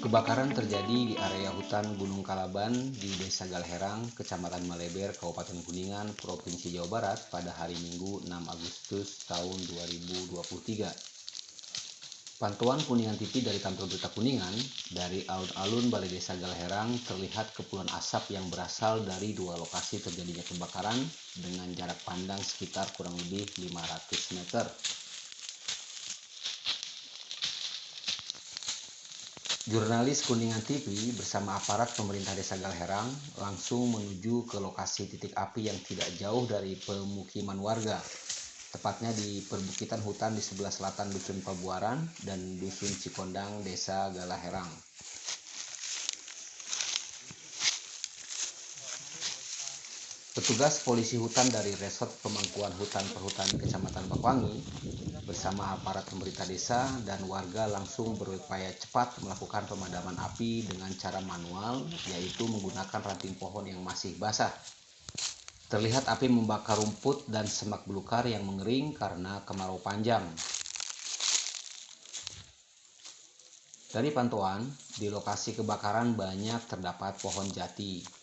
Kebakaran terjadi di area hutan Gunung Kalaban di Desa Galherang, Kecamatan Maleber, Kabupaten Kuningan, Provinsi Jawa Barat pada hari Minggu 6 Agustus tahun 2023. Pantauan Kuningan TV dari kantor berita Kuningan, dari alun-alun Balai Desa Galherang terlihat kepulan asap yang berasal dari dua lokasi terjadinya kebakaran dengan jarak pandang sekitar kurang lebih 500 meter. Jurnalis Kuningan TV bersama aparat pemerintah Desa Galherang langsung menuju ke lokasi titik api yang tidak jauh dari pemukiman warga, tepatnya di perbukitan hutan di sebelah selatan Dusun Pabuaran dan Dusun Cikondang, Desa Galherang. Petugas polisi hutan dari Resort Pemangkuan Hutan Perhutani Kecamatan Bakwangi bersama aparat pemerintah desa dan warga langsung berupaya cepat melakukan pemadaman api dengan cara manual, yaitu menggunakan ranting pohon yang masih basah. Terlihat api membakar rumput dan semak belukar yang mengering karena kemarau panjang. Dari pantauan, di lokasi kebakaran banyak terdapat pohon jati.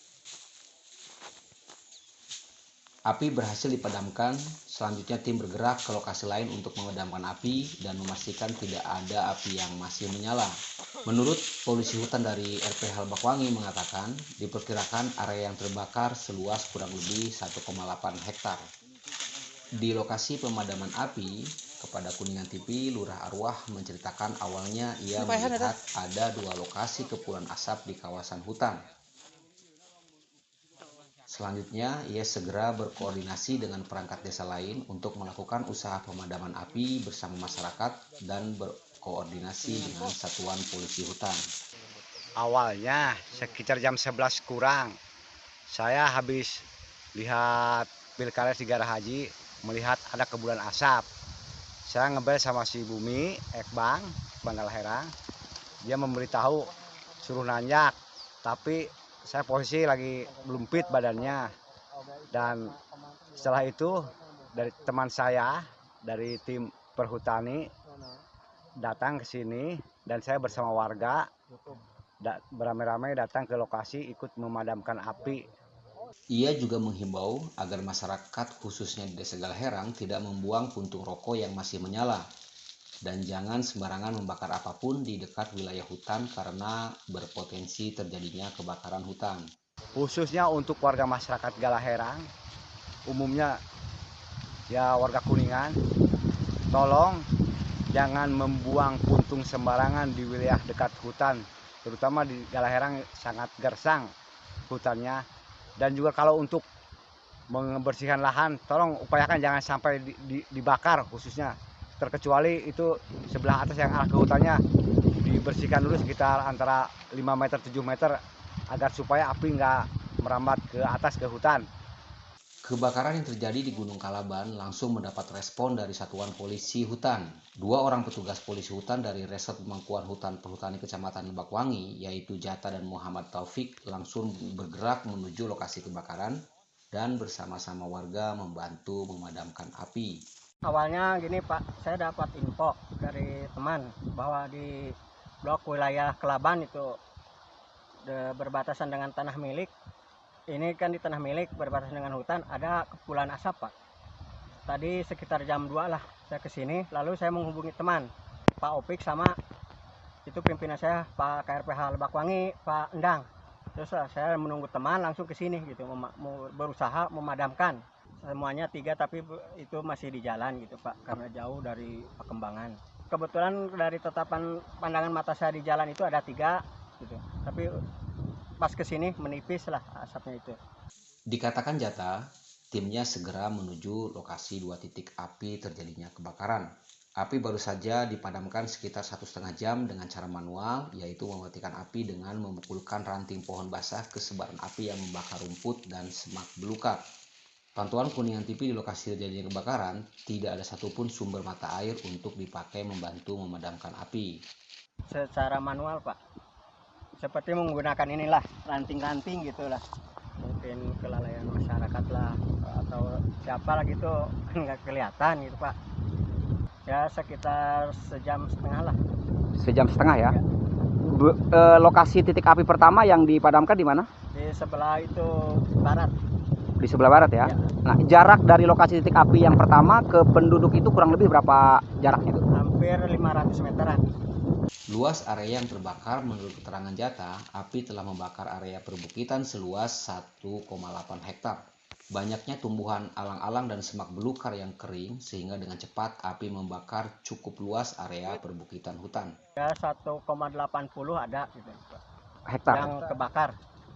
Api berhasil dipadamkan, selanjutnya tim bergerak ke lokasi lain untuk memadamkan api dan memastikan tidak ada api yang masih menyala. Menurut polisi hutan dari RPH Bakwangi mengatakan, diperkirakan area yang terbakar seluas kurang lebih 1,8 hektar. Di lokasi pemadaman api, kepada Kuningan TV, Lurah Arwah menceritakan awalnya ia melihat ada dua lokasi kepulan asap di kawasan hutan. Selanjutnya, ia segera berkoordinasi dengan perangkat desa lain untuk melakukan usaha pemadaman api bersama masyarakat dan berkoordinasi dengan satuan polisi hutan. Awalnya sekitar jam 11 kurang, saya habis lihat Pilkada Sigara Haji, melihat ada kepulan asap. Saya ngebel sama si Bumi, Ekbang Galherang. Dia memberitahu suruh nanjak, tapi saya posisi lagi belum fit badannya. Dan setelah itu dari teman saya dari tim perhutani datang ke sini dan saya bersama warga beramai-ramai datang ke lokasi ikut memadamkan api. Ia juga menghimbau agar masyarakat khususnya di Desa Galherang tidak membuang puntung rokok yang masih menyala dan jangan sembarangan membakar apapun di dekat wilayah hutan karena berpotensi terjadinya kebakaran hutan. Khususnya untuk warga masyarakat Galherang, umumnya ya warga Kuningan, tolong jangan membuang puntung sembarangan di wilayah dekat hutan, terutama di Galherang sangat gersang hutannya. Dan juga kalau untuk membersihkan lahan, tolong upayakan jangan sampai dibakar, khususnya terkecuali itu sebelah atas yang arah ke hutannya dibersihkan dulu sekitar antara 5 meter 7 meter agar supaya api nggak merambat ke atas ke hutan. Kebakaran yang terjadi di Gunung Kalaban langsung mendapat respon dari Satuan Polisi Hutan. Dua orang petugas polisi hutan dari Resort Pemangkuan Hutan Perhutani Kecamatan Bakwangi, yaitu Jata dan Muhammad Taufik, langsung bergerak menuju lokasi kebakaran dan bersama-sama warga membantu memadamkan api. Awalnya gini Pak, saya dapat info dari teman bahwa di blok wilayah Kelaban itu berbatasan dengan tanah milik. Ini kan di tanah milik berbatasan dengan hutan ada kepulan asap Pak. Tadi sekitar jam 2 lah saya kesini, lalu saya menghubungi teman Pak Opik sama itu pimpinan saya Pak KRPH Bakwangi, Pak Endang. Terus saya menunggu teman langsung ke sini gitu, berusaha memadamkan. Semuanya 3 tapi itu masih di jalan gitu Pak, karena jauh dari perkembangan. Kebetulan dari tetapan pandangan mata saya di jalan itu ada 3 gitu, tapi pas kesini menipis lah asapnya itu. Dikatakan Jata, timnya segera menuju lokasi 2 titik api terjadinya kebakaran. Api baru saja dipadamkan sekitar 1,5 jam dengan cara manual, yaitu mematikan api dengan memukulkan ranting pohon basah ke sebaran api yang membakar rumput dan semak belukar. Pantauan Kuningan TV di lokasi terjadinya kebakaran, tidak ada satupun sumber mata air untuk dipakai membantu memadamkan api. Secara manual Pak, seperti menggunakan inilah ranting-ranting gitulah, mungkin kelalaian masyarakat lah atau siapa lah gitu nggak kelihatan gitu Pak. Ya sekitar 1,5 jam lah. 1,5 jam ya? Lokasi titik api pertama yang dipadamkan di mana? Di sebelah itu barat. Di sebelah barat ya. Ya. Nah, jarak dari lokasi titik api yang pertama ke penduduk itu kurang lebih berapa jaraknya itu? Hampir 500 meteran. Luas area yang terbakar menurut keterangan Jata, api telah membakar area perbukitan seluas 1,8 hektar. Banyaknya tumbuhan alang-alang dan semak belukar yang kering sehingga dengan cepat api membakar cukup luas area perbukitan hutan. Ya 1,80 ada gitu, Pak, Hektar yang kebakar.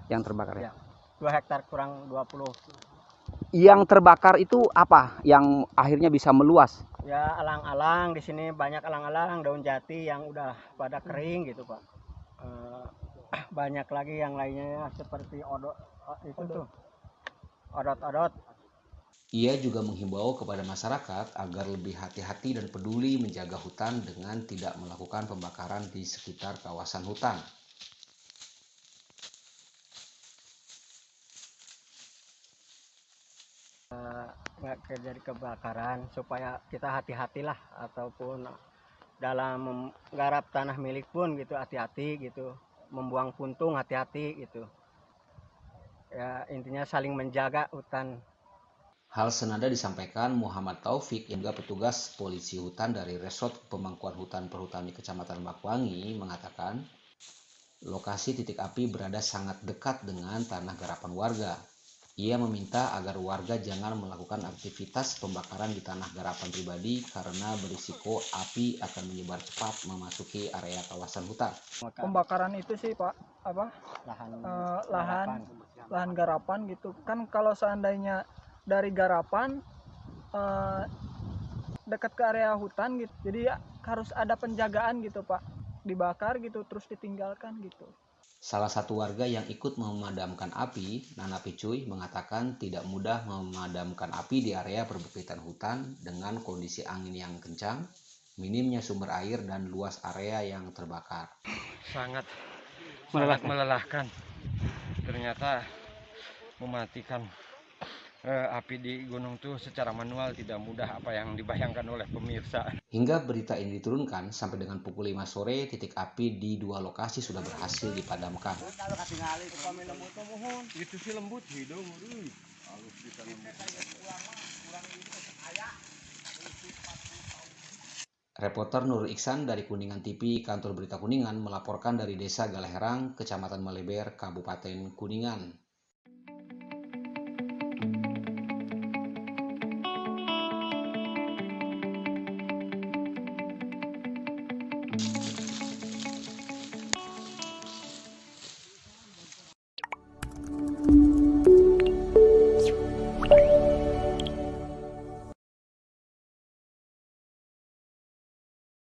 yang terbakar ya. Ya. 2 hektar kurang 20. Yang terbakar itu apa yang akhirnya bisa meluas? Ya alang-alang, di sini banyak alang-alang, daun jati yang udah pada kering gitu, Pak. Banyak lagi yang lainnya ya, seperti odot itu tuh. Odot-odot. Ia juga menghimbau kepada masyarakat agar lebih hati-hati dan peduli menjaga hutan dengan tidak melakukan pembakaran di sekitar kawasan hutan. Nggak terjadi kebakaran, supaya kita hati-hatilah, ataupun dalam menggarap tanah milik pun gitu hati-hati gitu, membuang puntung hati-hati gitu ya, intinya saling menjaga hutan. Hal senada disampaikan Muhammad Taufik, hingga petugas polisi hutan dari Resort Pemangkuan Hutan Perhutani Kecamatan Bakwangi mengatakan lokasi titik api berada sangat dekat dengan tanah garapan warga. Ia meminta agar warga jangan melakukan aktivitas pembakaran di tanah garapan pribadi karena berisiko api akan menyebar cepat memasuki area kawasan hutan. Pembakaran itu sih Pak, apa Lahan lahan lahan garapan gitu kan, kalau seandainya dari garapan dekat ke area hutan gitu, jadi harus ada penjagaan gitu Pak, dibakar gitu terus ditinggalkan gitu. Salah satu warga yang ikut memadamkan api, Nana Picuy, mengatakan tidak mudah memadamkan api di area perbukitan hutan dengan kondisi angin yang kencang, minimnya sumber air, dan luas area yang terbakar. Sangat melelahkan. Ternyata mematikan api di gunung itu secara manual tidak mudah apa yang dibayangkan oleh pemirsa. Hingga berita ini diturunkan, sampai dengan pukul 5 sore, titik api di 2 lokasi sudah berhasil dipadamkan. Itu si lembut hidung. Reporter Nur Iksan dari Kuningan TV, Kantor Berita Kuningan, melaporkan dari Desa Galeherang, Kecamatan Maleber, Kabupaten Kuningan.